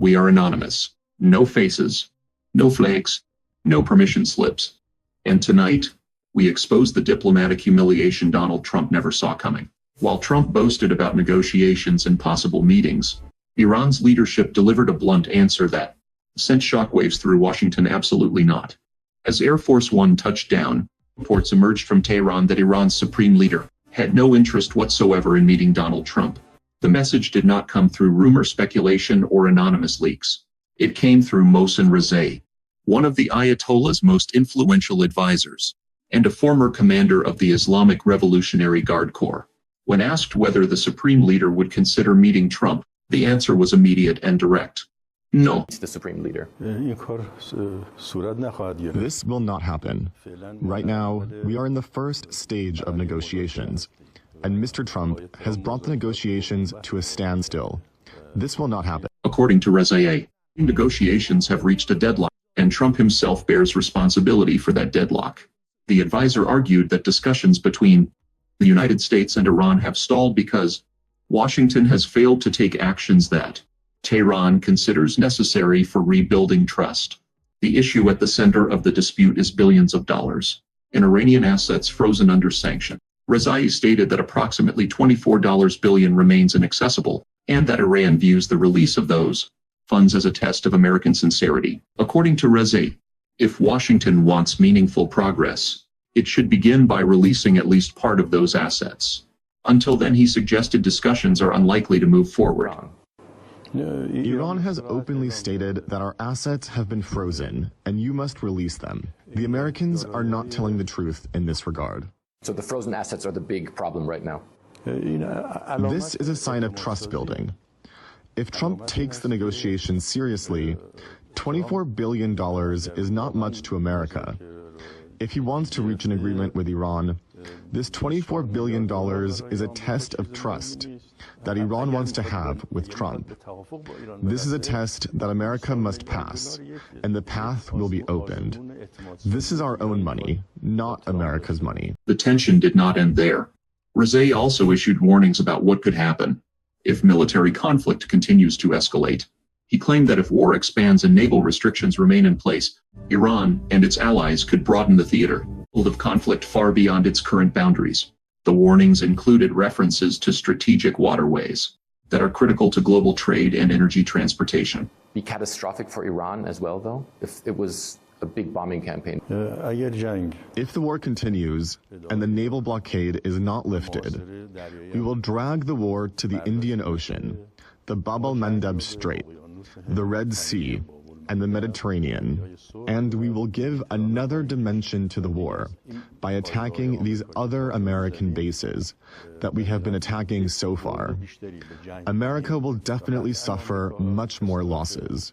We are anonymous. No faces, no flags, no permission slips. And tonight, we expose the diplomatic humiliation Donald Trump never saw coming. While Trump boasted about negotiations and possible meetings, Iran's leadership delivered a blunt answer that sent shockwaves through Washington. Absolutely not. As Air Force One touched down, reports emerged from Tehran that Iran's supreme leader had no interest whatsoever in meeting Donald Trump. The message did not come through rumor, speculation, or anonymous leaks. It came through Mohsen Rezai, one of the Ayatollah's most influential advisors, and a former commander of the Islamic Revolutionary Guard Corps. When asked whether the supreme leader would consider meeting Trump, the answer was immediate and direct. No. The supreme leader. This will not happen. Right now, we are in the first stage of negotiations, and Mr. Trump has brought the negotiations to a standstill. This will not happen. According to Rezai, negotiations have reached a deadlock, and Trump himself bears responsibility for that deadlock. The advisor argued that discussions between the United States and Iran have stalled because Washington has failed to take actions that Tehran considers necessary for rebuilding trust. The issue at the center of the dispute is billions of dollars in Iranian assets frozen under sanction. Rezai stated that approximately $24 billion remains inaccessible, and that Iran views the release of those funds as a test of American sincerity. According to Rezai, if Washington wants meaningful progress, it should begin by releasing at least part of those assets. Until then, he suggested discussions are unlikely to move forward. Iran has openly stated that our assets have been frozen, and you must release them. The Americans are not telling the truth in this regard. So the frozen assets are the big problem right now. This is a sign of trust building. If Trump takes the negotiations seriously, $24 billion is not much to America. If he wants to reach an agreement with Iran, this $24 billion is a test of trust that Iran wants to have with Trump. This is a test that America must pass, and the path will be opened. This is our own money, not America's money. The tension did not end there. Rezai also issued warnings about what could happen if military conflict continues to escalate. He claimed that if war expands and naval restrictions remain in place, Iran and its allies could broaden the theater of conflict far beyond its current boundaries. The warnings included references to strategic waterways that are critical to global trade and energy transportation. Be catastrophic for Iran as well, though, if it was a big bombing campaign. If the war continues and the naval blockade is not lifted, we will drag the war to the Indian Ocean, the Bab el-Mandeb Strait, the Red Sea, and the Mediterranean, and we will give another dimension to the war by attacking these other American bases that we have been attacking so far. America will definitely suffer much more losses.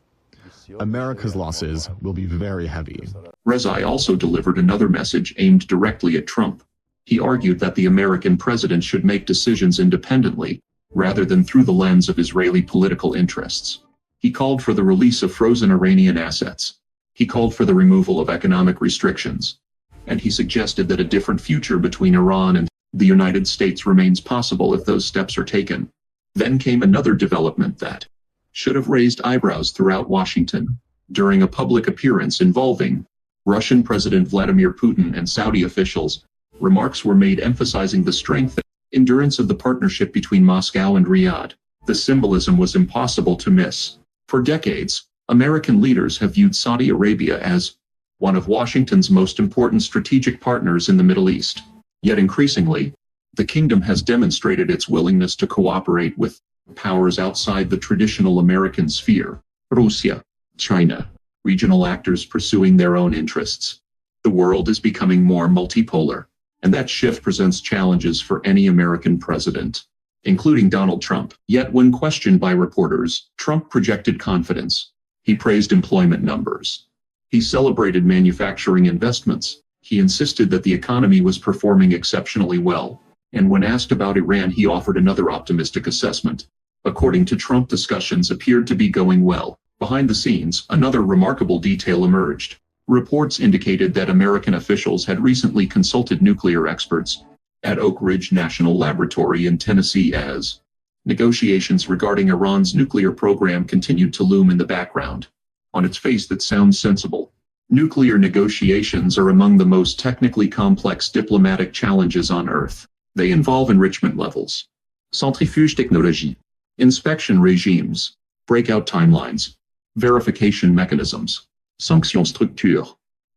America's losses will be very heavy. Rezai also delivered another message aimed directly at Trump. He argued that the American president should make decisions independently, rather than through the lens of Israeli political interests. He called for the release of frozen Iranian assets. He called for the removal of economic restrictions. And he suggested that a different future between Iran and the United States remains possible if those steps are taken. Then came another development that should have raised eyebrows throughout Washington. During a public appearance involving Russian President Vladimir Putin and Saudi officials, remarks were made emphasizing the strength and endurance of the partnership between Moscow and Riyadh. The symbolism was impossible to miss. For decades, American leaders have viewed Saudi Arabia as one of Washington's most important strategic partners in the Middle East. Yet increasingly, the kingdom has demonstrated its willingness to cooperate with powers outside the traditional American sphere: Russia, China, regional actors pursuing their own interests. The world is becoming more multipolar, and that shift presents challenges for any American president, including Donald Trump. Yet when questioned by reporters, Trump projected confidence. He praised employment numbers. He celebrated manufacturing investments. He insisted that the economy was performing exceptionally well. And when asked about Iran, he offered another optimistic assessment. According to Trump, discussions appeared to be going well. Behind the scenes, another remarkable detail emerged. Reports indicated that American officials had recently consulted nuclear experts at Oak Ridge National Laboratory in Tennessee as Negotiations regarding Iran's nuclear program continued to loom in the background. On its face, that sounds sensible. Nuclear negotiations are among the most technically complex diplomatic challenges on Earth. They involve enrichment levels, centrifuge technology, inspection regimes, breakout timelines, verification mechanisms, sanction structure,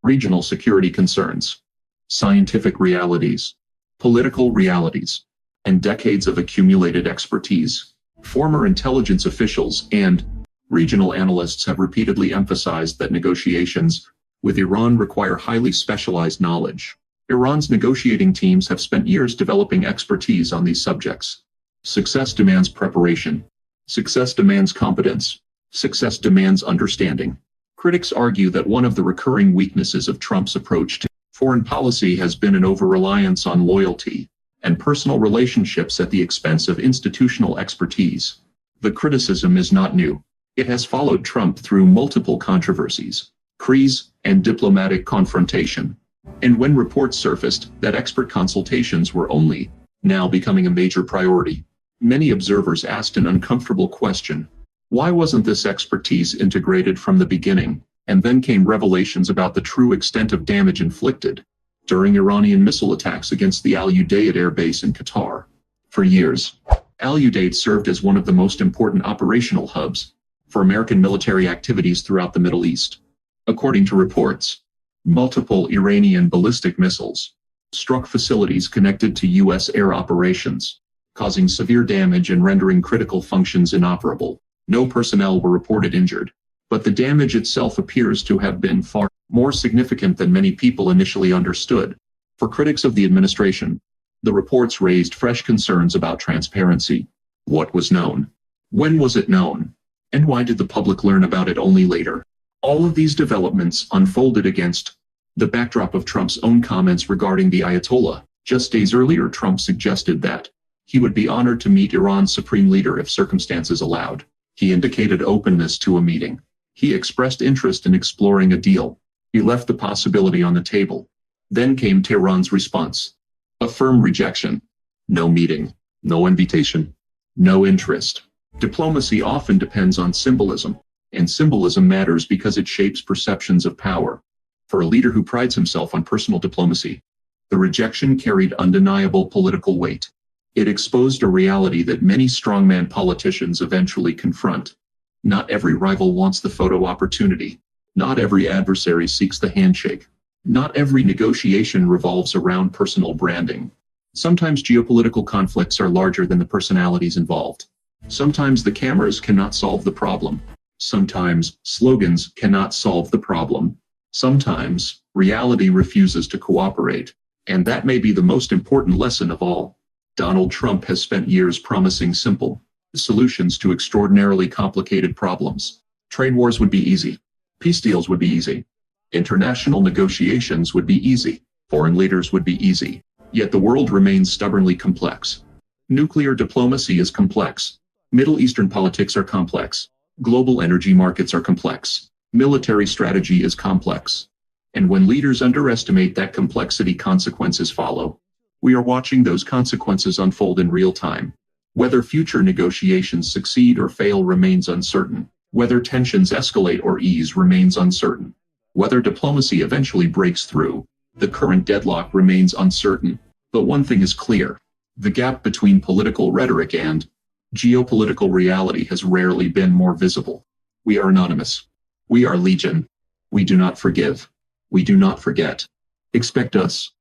regional security concerns, scientific realities, political realities, and decades of accumulated expertise. Former intelligence officials and regional analysts have repeatedly emphasized that negotiations with Iran require highly specialized knowledge. Iran's negotiating teams have spent years developing expertise on these subjects. Success demands preparation. Success demands competence. Success demands understanding. Critics argue that one of the recurring weaknesses of Trump's approach to foreign policy has been an over-reliance on loyalty and personal relationships at the expense of institutional expertise. The criticism is not new. It has followed Trump through multiple controversies, crises, and diplomatic confrontation. And when reports surfaced that expert consultations were only now becoming a major priority, many observers asked an uncomfortable question. Why wasn't this expertise integrated from the beginning? And then came revelations about the true extent of damage inflicted during Iranian missile attacks against the Al Udeid air base in Qatar. For years, Al Udeid served as one of the most important operational hubs for American military activities throughout the Middle East. According to reports, multiple Iranian ballistic missiles struck facilities connected to U.S. air operations, causing severe damage and rendering critical functions inoperable. No personnel were reported injured, but the damage itself appears to have been far more significant than many people initially understood. For critics of the administration, the reports raised fresh concerns about transparency. What was known? When was it known? And why did the public learn about it only later? All of these developments unfolded against the backdrop of Trump's own comments regarding the Ayatollah. Just days earlier, Trump suggested that he would be honored to meet Iran's supreme leader if circumstances allowed. He indicated openness to a meeting. He expressed interest in exploring a deal. He left the possibility on the table. Then came Tehran's response. A firm rejection. No meeting. No invitation. No interest. Diplomacy often depends on symbolism, and symbolism matters because it shapes perceptions of power. For a leader who prides himself on personal diplomacy, the rejection carried undeniable political weight. It exposed a reality that many strongman politicians eventually confront. Not every rival wants the photo opportunity. Not every adversary seeks the handshake. Not every negotiation revolves around personal branding. Sometimes geopolitical conflicts are larger than the personalities involved. Sometimes the cameras cannot solve the problem. Sometimes slogans cannot solve the problem. Sometimes reality refuses to cooperate. And that may be the most important lesson of all. Donald Trump has spent years promising simple solutions to extraordinarily complicated problems. Trade wars would be easy. Peace deals would be easy. International negotiations would be easy. Foreign leaders would be easy. Yet the world remains stubbornly complex. Nuclear diplomacy is complex. Middle Eastern politics are complex. Global energy markets are complex. Military strategy is complex. And when leaders underestimate that complexity, consequences follow. We are watching those consequences unfold in real time. Whether future negotiations succeed or fail remains uncertain. Whether tensions escalate or ease remains uncertain. Whether diplomacy eventually breaks through, the current deadlock remains uncertain. But one thing is clear. The gap between political rhetoric and geopolitical reality has rarely been more visible. We are anonymous. We are legion. We do not forgive. We do not forget. Expect us